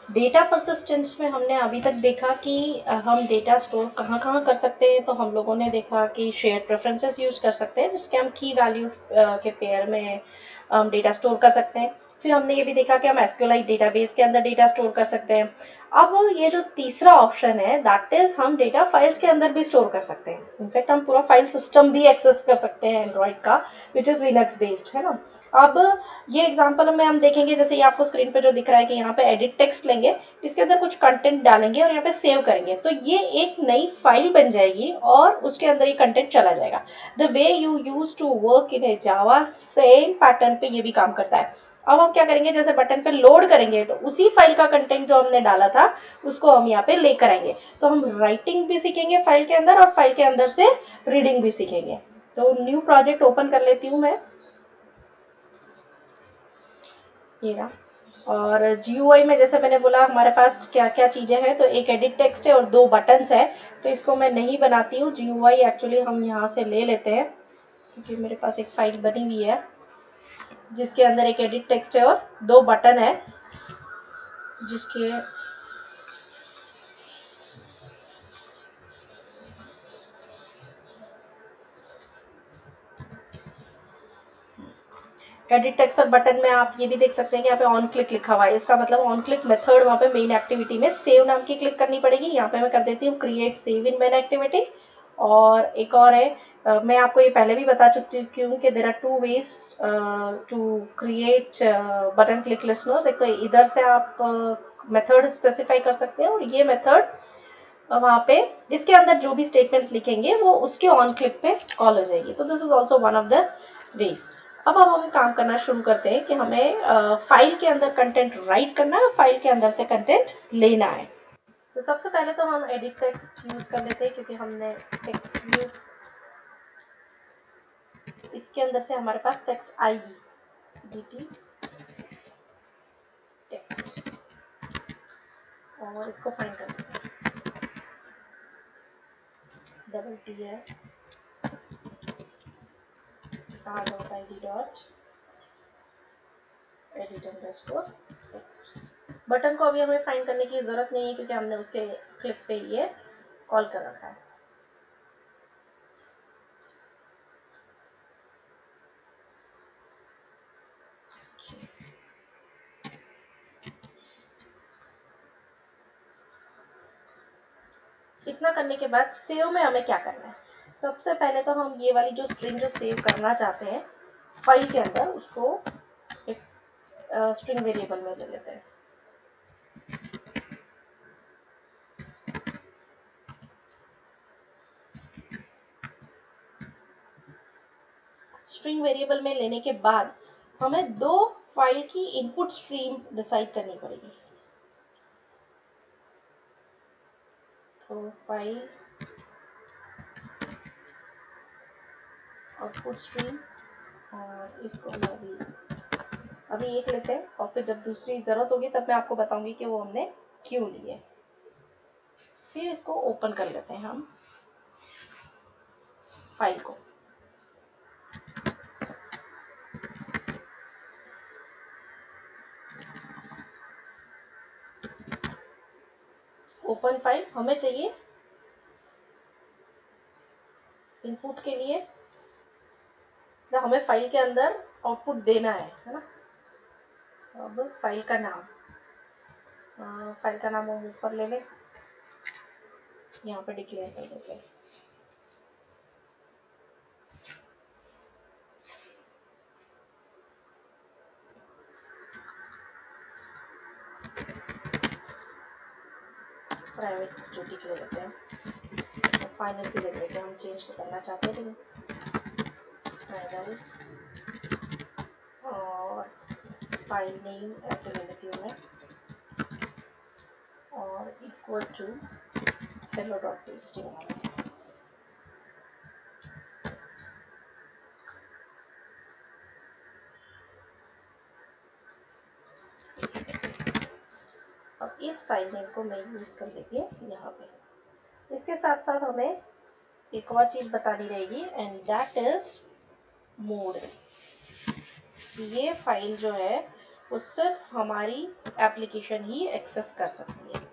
Data persistence में हमने अभी तक देखा कि हम डेटा स्टोर कहाँ कहाँ कर सकते हैं। तो हम लोगों ने देखा कि शेयर प्रेफरेंसेस यूज कर सकते हैं जिसके हम की वैल्यू के पेयर में हम डेटा स्टोर कर सकते हैं। फिर हमने ये भी देखा कि हम एसक्यूएलआइट डेटाबेस के अंदर डेटा स्टोर कर सकते हैं। अब ये जो तीसरा ऑप्शन है दैट इज हम डेटा फाइल्स के अंदर भी स्टोर कर सकते हैं। इनफैक्ट हम पूरा फाइल सिस्टम भी एक्सेस कर सकते हैं एंड्रॉइड का, विच इज लिनक्स बेस्ड, है ना। अब ये एग्जांपल में हम देखेंगे, जैसे ये आपको स्क्रीन पे जो दिख रहा है कि यहाँ पे एडिट टेक्स्ट लेंगे, इसके अंदर कुछ कंटेंट डालेंगे और यहाँ पे सेव करेंगे, तो ये एक नई फाइल बन जाएगी और उसके अंदर ये कंटेंट चला जाएगा। The way you use to work in a Java, same pattern पे ये भी काम करता है। अब हम क्या करेंगे, जैसे बटन पे लोड करेंगे तो उसी फाइल का कंटेंट जो हमने डाला था उसको हम यहाँ पे लेकर आएंगे। तो हम राइटिंग भी सीखेंगे फाइल के अंदर और फाइल के अंदर से रीडिंग भी सीखेंगे। तो न्यू प्रोजेक्ट ओपन कर लेती हूँ मैं, ये रहा। और GUI में जैसे मैंने बोला हमारे पास क्या क्या चीज़ें हैं, तो एक एडिट टेक्स्ट है और 2 बटन्स है। तो इसको मैं नहीं बनाती हूँ, GUI एक्चुअली हम यहाँ से ले लेते हैं क्योंकि मेरे पास एक फाइल बनी हुई है जिसके अंदर एक एडिट टेक्स्ट है और 2 बटन है जिसके एडिट टेक्स्ट और बटन में आप ये भी देख सकते हैं कि यहाँ पे ऑन क्लिक लिखा हुआ है। इसका मतलब ऑन क्लिक मेथड वहाँ पे मेन एक्टिविटी में सेव नाम की क्लिक करनी पड़ेगी। यहाँ पे मैं कर देती हूँ create save in main activity. और एक और है, मैं आपको ये पहले भी बता चुकी हूँ कि there are 2 ways to create button click listeners. एक तो इधर से आप मेथड स्पेसिफाई कर सकते हैं और ये मेथड वहाँ पे इसके अंदर जो भी स्टेटमेंट्स लिखेंगे वो उसके ऑन क्लिक पे कॉल हो जाएगी। तो this is also one of the ways. अब हम काम करना शुरू करते हैं कि हमें फाइल के अंदर कंटेंट राइट करना है, फाइल के अंदर से कंटेंट लेना है। तो सबसे पहले तो हम एडिट टेक्स्ट यूज कर लेते हैं क्योंकि हमने टेक्स्ट व्यू, इसके अंदर से हमारे पास टेक्स्ट आएगी, dt टेक्स्ट, और इसको फाइंड कर लेते हैं। डबल टी है star.id dot edit underscore text. Button को अभी हमें फाइंड करने की जरूरत नहीं है क्योंकि हमने उसके क्लिक पे ये कॉल कर रखा है। इतना करने के बाद सेव में हमें क्या करना है, सबसे पहले तो हम ये वाली जो स्ट्रिंग जो सेव करना चाहते हैं फाइल के अंदर, उसको एक स्ट्रिंग वेरिएबल में ले लेते हैं। स्ट्रिंग वेरिएबल में लेने के बाद हमें 2 फाइल की इनपुट स्ट्रीम डिसाइड करनी पड़ेगी। तो फाइल आउटपुट स्ट्रीम, और इसको अभी एक लेते हैं और फिर जब दूसरी जरूरत होगी तब मैं आपको बताऊंगी कि वो हमने क्यों ली है। फिर इसको ओपन कर लेते हैं हम फाइल को। ओपन फाइल हमें चाहिए इनपुट के लिए, तो हमें फाइल के अंदर आउटपुट देना है ना। अब फाइल का नाम, फाइल का नाम हम ऊपर ले लें, यहाँ पे डिक्लेयर कर देते हैं। प्राइवेट स्टैटिक ले लेते हैं और फाइनल भी ले लेते हैं, हम चेंज तो करना चाहते थे फाइनल, और फाइल नेम ऐसे ले लेती हूँ मैं, और इक्वल टू hello.txt बना लेते हैं। अब इस फाइल नेम को मैं यूज कर लेती हूँ यहाँ पे। इसके साथ साथ हमें एक और चीज बतानी रहेगी एंड दैट इज मोड। ये फाइल जो है वो सिर्फ हमारी एप्लीकेशन ही एक्सेस कर सकती है।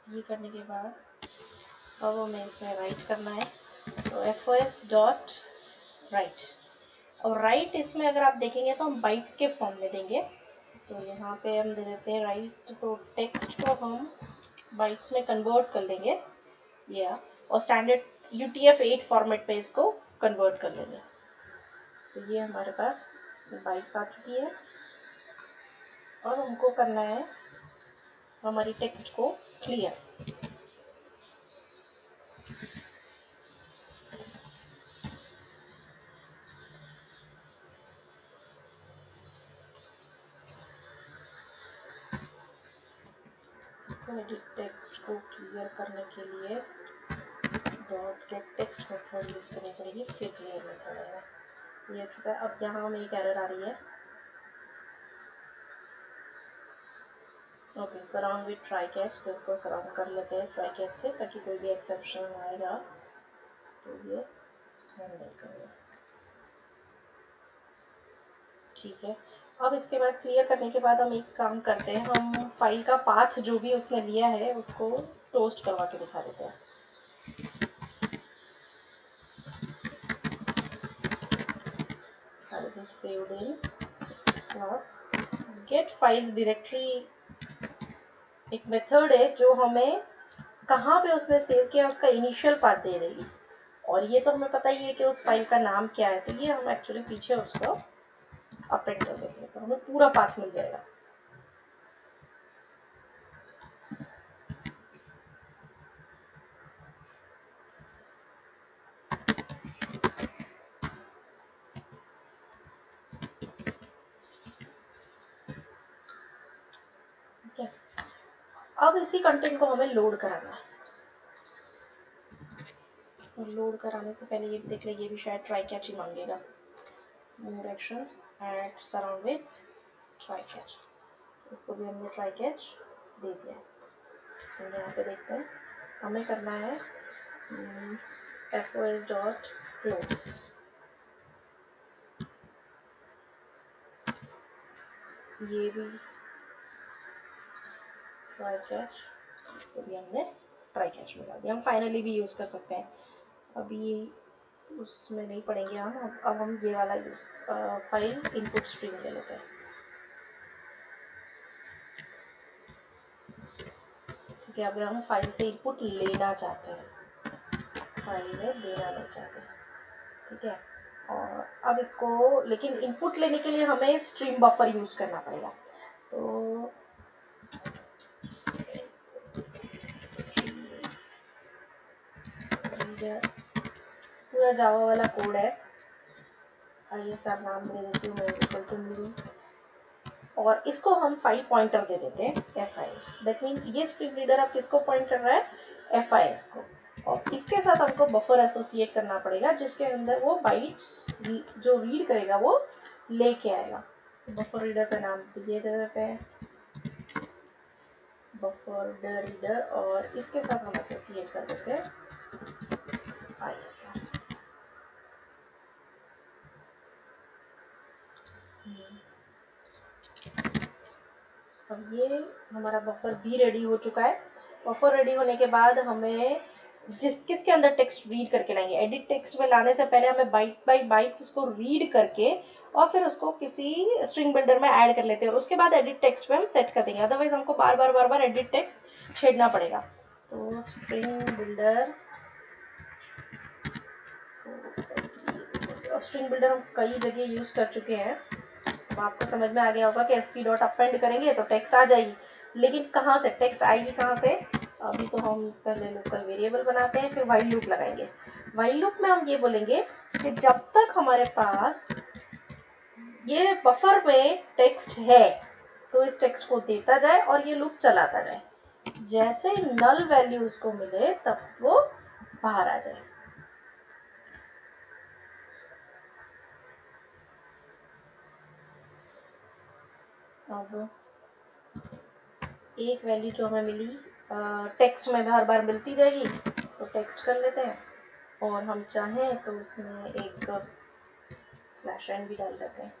ये करने के बाद अब हमें इसमें राइट करना है, तो fos डॉट राइट। और राइट इसमें अगर आप देखेंगे तो हम बाइट्स के फॉर्म में देंगे, तो यहाँ पे हम दे देते हैं राइट, तो टेक्स्ट को हम बाइट्स में कन्वर्ट कर लेंगे या और स्टैंडर्ड UTF-8 फॉर्मेट पे इसको कन्वर्ट कर लेंगे। तो ये हमारे पास बाइट्स आ चुकी है और हमको करना है हमारी टेक्स्ट को क्लियर। इसको एडिट टेक्स्ट को क्लियर करने के लिए dot gate text method use करनी पड़ेगी, फिर क्लियर मेथड आएगा। ये हो चुका है। अब यहाँ हमें एक एरर आ रही है, okay surround with try catch, तो इसको सराउंड कर लेते हैं ट्राई कैच से, ताकि कोई भी एक्सेप्शन आएगा तो ये हैंडल करेगा। ठीक है, अब इसके बाद क्लियर करने के बाद हम एक काम करते हैं, हम फाइल का पाथ जो भी उसने लिया है उसको टोस्ट करवा के दिखा देते हैं। saved in class get files directory एक मेथड है जो हमें कहाँ पे उसने सेव किया उसका इनिशियल पाथ दे देगी, और ये तो हमें पता ही है कि उस फाइल का नाम क्या है, तो ये हम एक्चुअली पीछे उसको अपेंड कर देते हैं, तो हमें पूरा पाथ मिल जाएगा। ठीक है, अब इसी कंटेंट को हमें लोड कराना है, और लोड कराने से पहले ये देख ले, ये भी शायद ट्राई कैच ही मांगेगा। More actions add surround with try catch, इसको भी हमने ट्राई कैच दे दिया। तो यहाँ पे देखते हैं हमें करना है fos डॉट क्लोज, ये भी ट्राई कैच, इसको भी हमने ट्राई कैच में डाल दिया। हम फाइनली भी यूज़ कर सकते हैं, अभी उसमें नहीं पढ़ेंगे हम। अब हम ये वाला यूज फाइल इनपुट स्ट्रीम ले लेते हैं। ठीक है, अब हम फाइल से इनपुट लेना चाहते हैं, फाइल में देना नहीं चाहते। ठीक है, और अब इसको लेकिन इनपुट लेने के लिए हमें स्ट्रीम बफर यूज करना पड़ेगा, तो पूरा जावा वाला कोड है, ISR नाम दे देती हूँ मैं, इक्वल टू न्यू, और इसको हम फाइल पॉइंटर दे देते हैं FIS। दैट मीन्स ये स्ट्रीम रीडर अब किसको पॉइंट कर रहा है, FIS को, और इसके साथ हमको बफर एसोसिएट करना पड़ेगा जिसके अंदर वो बाइट्स जो रीड करेगा वो लेके आएगा। बफर रीडर का नाम ये दे देते हैं बफर रीडर, और इसके साथ हम एसोसिएट कर देते हैं ISR। अब ये हमारा बफर भी रेडी हो चुका है। बफर रेडी होने के बाद हमें किसके अंदर टेक्स्ट रीड करके लाएंगे, एडिट टेक्स्ट में लाने से पहले हमें बाइट बाय बाइट्स इसको रीड करके और फिर उसको किसी स्ट्रिंग बिल्डर में ऐड कर लेते हैं, और उसके बाद एडिट टेक्स्ट में हम सेट कर देंगे, अदरवाइज हमको बार बार एडिट टेक्स्ट छेड़ना पड़ेगा। तो स्ट्रिंग बिल्डर, स्ट्रिंग बिल्डर हम कई जगह यूज कर चुके हैं, अब आपको समझ में आ गया होगा कि sp डॉट अपेंड करेंगे तो टेक्स्ट आ जाएगी, लेकिन कहाँ से टेक्स्ट आएगी, कहाँ से, अभी तो हम पहले लोकल वेरिएबल बनाते हैं, फिर व्हाइल लूप लगाएंगे। व्हाइल लूप में हम ये बोलेंगे कि जब तक हमारे पास ये बफर में टेक्स्ट है तो इस टेक्स्ट को देता जाए और ये लूप चलाता जाए, जैसे नल वैल्यू उसको मिले तब वो बाहर आ जाए। अब एक वैल्यू जो हमें मिली टेक्स्ट में हर बार मिलती जाएगी, तो इसको टेक्स्ट कर लेते हैं, और हम चाहें तो इसमें एक स्लैश एन भी डाल देते हैं।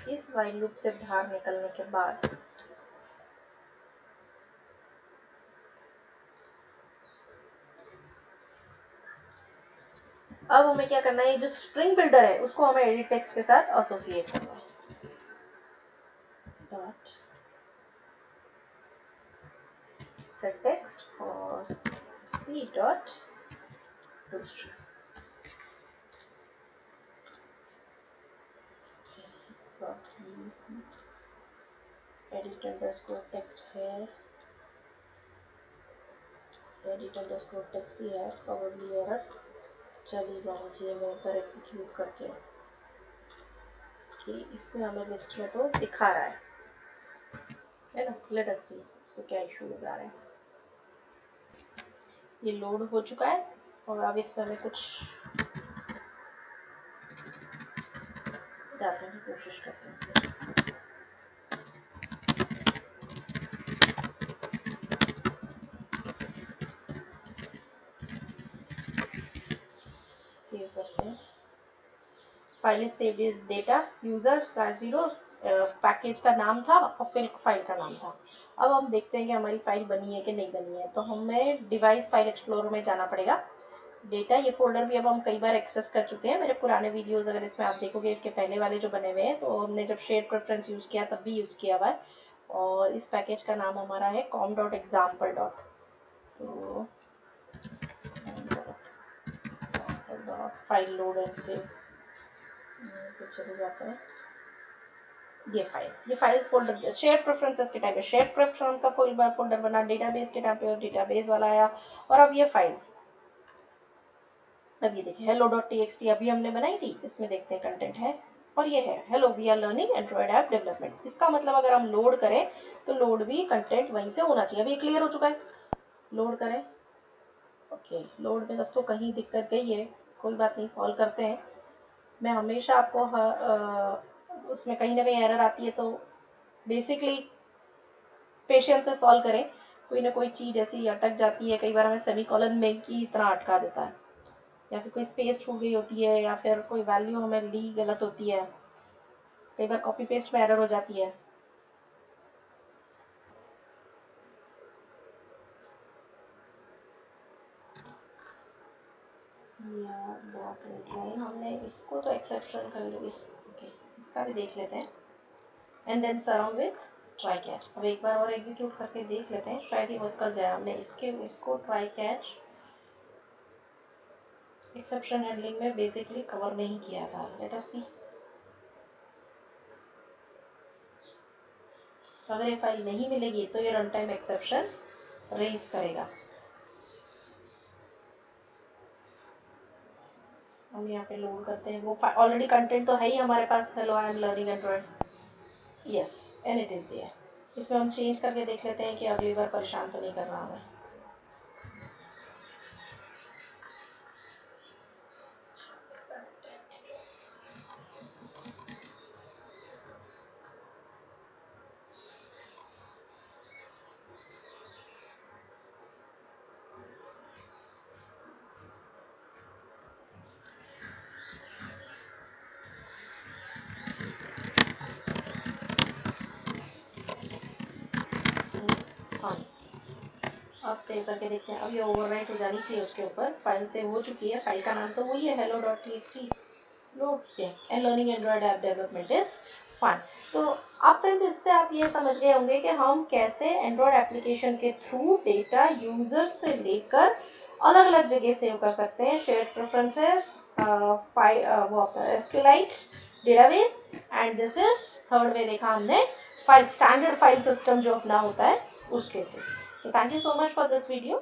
इस व्हाइल लूप से बाहर निकलने के बाद अब हमें क्या करना है, जो स्ट्रिंग बिल्डर है उसको हमें एडिट टेक्स्ट के साथ एसोसिएट करना है। डॉट सेट टेक्स्ट और speed dot to string. Edit underscore text है, एडिट अंडरस्कोर टेक्स्ट ही है, प्रोबेबली एरर चली जानी चाहिए। मैं पर एग्जीक्यूट करते हैं कि इसमें हमें लिस्ट में तो दिखा रहा है ना। लेट अस सी इसको क्या इश्यूज आ रहे हैं। ये लोड हो चुका है और अब इसमें हमें कुछ डालने की कोशिश करते हैं। सेव करते हैं। File is saved is data user /0 package का नाम था और फिर फाइल का नाम था। अब हम देखते हैं कि हमारी फाइल बनी है कि नहीं बनी है। तो हमें डिवाइस फाइल एक्सप्लोरर में जाना पड़ेगा। डेटा ये फोल्डर भी अब हम कई बार एक्सेस कर चुके हैं। मेरे पुराने वीडियोस अगर इसमें आप देखोगे, इसके पहले वाले जो बने हुए हैं, तो हमने जब शेयर्ड प्रेफरेंस यूज़ किया तब भी यूज़ किया हुआ है। और इस पैकेज का नाम हमारा है com.example. तो फाइल लोड एंड सेव तो चले जाते हैं। ये फाइल्स फोल्डर शेयर्ड प्रेफरेंसेस के टाइप पे शेयर्ड प्रेफरेंस का फोल्डर बना, डेटाबेस के टाइप पे डेटाबेस वाला आया, और अब ये फाइल्स। अब ये देखिए hello.txt अभी हमने बनाई थी, इसमें देखते हैं कंटेंट है और ये है hello we are learning Android app development. इसका मतलब अगर हम लोड करें तो लोड भी कंटेंट वहीं से होना चाहिए। अभी क्लियर हो चुका है। लोड करें, ओके लोड में उसको कहीं दिक्कत गई है, कोई बात नहीं, सॉल्व करते हैं। मैं हमेशा आपको उसमें कहीं ना कहीं एरर आती है तो बेसिकली पेशेंस से सॉल्व करें। कोई ना कोई चीज़ ऐसी अटक जाती है, कई बार हमें सेमीकोलन में की तरह अटका देता है, या फिर कोई स्पेस छूट गई होती है, या फिर कोई वैल्यू हमें ली गलत होती है, कई बार कॉपी पेस्ट में एरर हो जाती है। हमने इसको तो एक्सेप्शन कर लो, इसका भी देख लेते हैं। And then surround with try catch. अब एक बार और एग्जीक्यूट करके देख लेते हैं, शायद ही वर्क कर जाए। हमने इसको ट्राई कैच एक्सेप्शन हैंडलिंग में बेसिकली कवर नहीं किया था। लेट अस सी। अगर ये फाइल नहीं मिलेगी तो ये रन टाइम एक्सेप्शन रेज करेगा। हम यहाँ पे लोड करते हैं, वो ऑलरेडी कंटेंट तो है ही हमारे पास, hello I am learning Android, yes and it is there. इसमें हम चेंज करके देख लेते हैं कि अगली बार परेशान तो नहीं कर रहा हमें। अब सेव करके देखते हैं। अब ये ओवरराइट हो जानी चाहिए उसके ऊपर। फाइल सेव हो चुकी है, फाइल का नाम तो वही है hello.txt। Load yes and learning Android app development is fun. तो अब फ्रेंड्स इससे आप ये समझ गए होंगे कि हम कैसे एंड्रॉइड एप्लीकेशन के थ्रू डेटा यूजर से लेकर अलग अलग जगह सेव कर सकते हैं। शेयर्ड प्रेफरेंसेस, वो आपका SQLite database, and this is third way देखा हमने, फाइल स्टैंडर्ड फाइल सिस्टम जो अपना होता है उसके through. So thank you so much for this video.